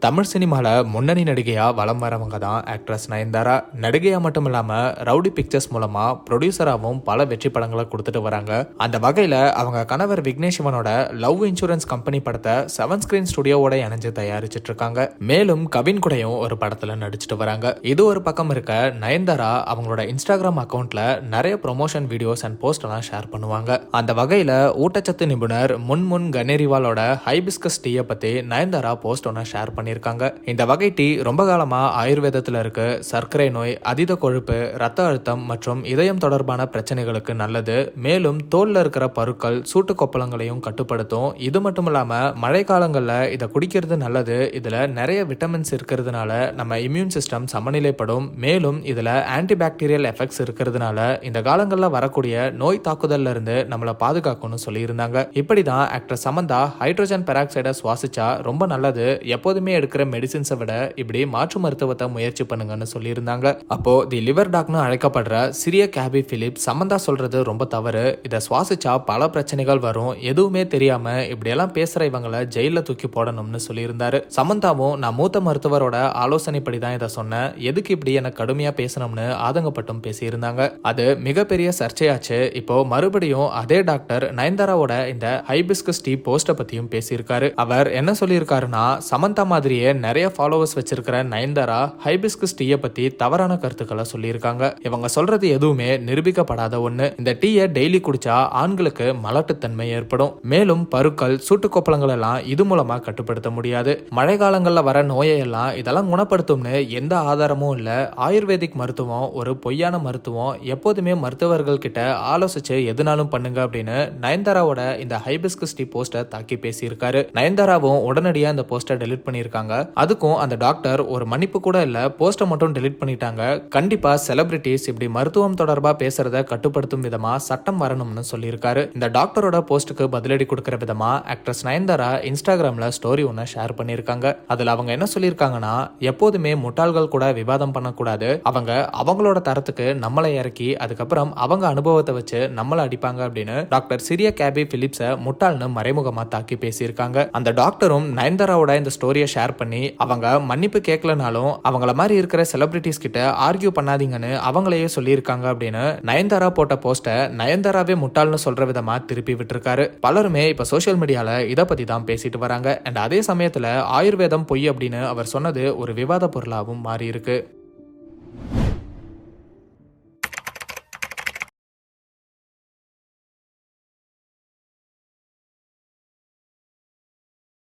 தமிழ் சினிமால முன்னணி நடிகையா வலம் வரவங்க தான் ஆக்ட்ரஸ் நயன்தாரா. நடிகையா மட்டும் இல்லாம ரவுடி பிக்சர்ஸ் மூலமா ப்ரொடியூசராகவும் பல வெற்றி படங்களை கொடுத்துட்டு வராங்க. அந்த வகையில அவங்க கணவர் விக்னேஷ் சிவனோட லவ் இன்சூரன்ஸ் கம்பெனி படத்தை 7 ஸ்கிரீன் ஸ்டுடியோவோட இணைஞ்சு தயாரிச்சிட்டு இருக்காங்க. மேலும் கவின் கூடயும் ஒரு படத்துல நடிச்சிட்டு வராங்க. இது ஒரு பக்கம் இருக்க, நயன்தாரா அவங்களோட இன்ஸ்டாகிராம் அக்கௌண்ட்ல நிறைய ப்ரொமோஷன் வீடியோஸ் அண்ட் போஸ்ட் எல்லாம் ஷேர் பண்ணுவாங்க. அந்த வகையில ஊட்டச்சத்து நிபுணர் முன் கனேரிவாலோட ஹைபிஸ்கஸ் டீயை பத்தி நயன்தாரா போஸ்ட் ஒன்னு ஷேர் பண்ணிருக்காங்க. இந்த வகை டீ ரொம்ப காலமா ஆயுர்வேதத்துல இருக்கு. சர்க்கரை நோய், அதீத கொழுப்பு, ரத்த அழுத்தம் மற்றும் இதயம் தொடர்பான பிரச்சனைகளுக்கு நல்லது. மேலும் தோல்ல இருக்கிற பருக்கள், சூட்டு கொப்பளங்களையும் கட்டுப்படுத்தும். இது மட்டும் இல்லாம மழை காலங்கள்ல இதை குடிக்கிறது நல்லது. இதுல நிறைய விட்டமின்ஸ் இருக்கிறதுனால நம்ம இம்யூன் சிஸ்டம் சமநிலைப்படும். மேலும் இதுல ஆன்டிபாக்டீரியல் எஃபெக்ட்ஸ் இருக்கிறதுனால இந்த காலங்கள்ல வரக்கூடிய நோய் தாக்குதல்ல இருந்து நம்மளை பாதுகாக்கும்னு சொல்லியிருந்தாங்க. இப்படிதான் ஆக்டர் சமந்தா ஹைட்ரோஜன் பெராக்சைடை சுவாசிச்சா ரொம்ப நல்லது, எப்போதுமே எடுக்கிற மெடிசின்ஸை விட இப்படி மாற்று மருத்துவத்தை முயற்சி பண்ணுங்கன்னு சொல்லியிருந்தாங்க. அப்போ தி லிவர் டாக்னு அழைக்கப்படுற சிறிய கேபி பிலிப் சமந்தா சொல்றது ரொம்ப தவறு, இதை சுவாசிச்சா பல பிரச்சனைகள் வரும், எதுவுமே தெரியாம இப்படியெல்லாம் பேசுற இவங்களை ஜெயில தூக்கி போடணும்னு சொல்லியிருந்தாரு. சமந்தாவும் நான் மூத்த மருத்துவரோட ஆலோசனைப்படி தான் இதை சொன்னேன், எதுக்கு இப்படி எனக்கு கடுமையா பேசணும்னு ஆதங்கப்பட்டும் பேசியிருந்தாங்க. அது மிகப்பெரிய சர்ச்சையாச்சு. இப்போ மறுபடியும் அதே டாக்டர் நயன்தாராவோட இந்த ஹைபிஸ்கஸ் டீ போஸ்ட பத்தியும் பேசியிருக்காரு. அவர் என்ன சொல்லியிருக்காருன்னா, சமந்தா மாதிரியே நிறைய ஃபாலோவர்ஸ் வச்சிருக்கிற நயன்தாரா ஹைபிஸ்கஸ் டீயை பத்தி தவறான கருத்துக்களை சொல்லியிருக்காங்க. இவங்க சொல்றது எதுவுமே நிரூபிக்கப்படாத ஒண்ணு. இந்த டீயை டெய்லி குடிச்சா ஆண்களுக்கு மலட்டுத்தன்மை ஏற்படும். மேலும் பருக்கள், சூட்டு கொப்பளங்கள் எல்லாம் இது மூலமா கட்டுப்படுத்த முடியாது. மழை காலங்கள்ல வர நோயெல்லாம் இதெல்லாம் குணப்படுத்தும்னு எந்த ஆதாரமும் இல்ல. ஆயுர்வேதிக் மருத்துவம் ஒரு பொய்யான மருத்துவம். எப்போதுமே மருத்துவர்கள் கிட்ட ஆலோசிச்சு எதுனாலும் பண்ணுங்க அப்படின்னு நயன்தாராவோட இந்த ஹைபிஸ்கஸ் டீ போஸ்டை தாக்கி பேசியிருக்காரு. நயன்தாராவும் உடனடியா இந்த போஸ்டை டெலிட் பண்ணியிருக்காங்க. அதுக்கும் அந்த டாக்டர் ஒரு மன்னிப்பு கூட இல்ல, போஸ்டை மட்டும் டெலிட் பண்ணிட்டாங்க. கண்டிப்பா செலிபிரிட்டிஸ் இப்படி மருத்துவம் தொடர்பா பேசுறத கட்டுப்படுத்தும் விதமா சட்டம் வரணும்னு சொல்லியிருக்காரு. இந்த டாக்டரோட போஸ்டுக்கு பதிலடி கொடுக்கிற விதமா ஆக்ட்ரஸ் நயன்தாரா இன்ஸ்டாகிராம்ல ஸ்டோரி ஒன்னு ஷேர் பண்ணியிருக்காங்க. அதுல அவங்க என்ன சொல்லியிருக்காங்கன்னா, எப்போதுமே முட்டாள்கள் கூட விவாதம் பண்ணக்கூடாது, அவங்க அவங்களோட தரத்துக்கு நம்மளை இறக்கி அதுக்கப்புறம் அவங்க அனுபவத்தை வச்சு நம்மளை அடிப்பாங்க அப்படின்னு டாக்டர் சிறிய கேபி பிலிப்ஸை முட்டாள்னு மறைமுகமா தாக்கி பேசியிருக்காங்க. அந்த டாக்டரும் நயன்தாராவோட இந்த ஸ்டோரியை ஷேர் பண்ணி அவங்க மன்னிப்பு கேட்கலனாலும் அவங்கள மாதிரி இருக்கிற செலிபிரிட்டிஸ் கிட்ட ஆர்கியூ பண்ணாதீங்கன்னு அவங்களையே சொல்லியிருக்காங்க அப்படின்னு நயன்தாரா போட்ட போஸ்ட நயன்தாராவே முட்டாள்னு சொல்ற விதமா திருப்பி விட்டுருக்காரு. பலருமே இப்ப சோசியல் மீடியால இதை பத்தி தான் பேசிட்டு வராங்க. அண்ட் அதே சமயத்துல ஆயுர்வேதம் பொய் அப்படின்னு அவர் சொன்னது ஒரு விவாத பொருளாகவும் மாறி இருக்கு.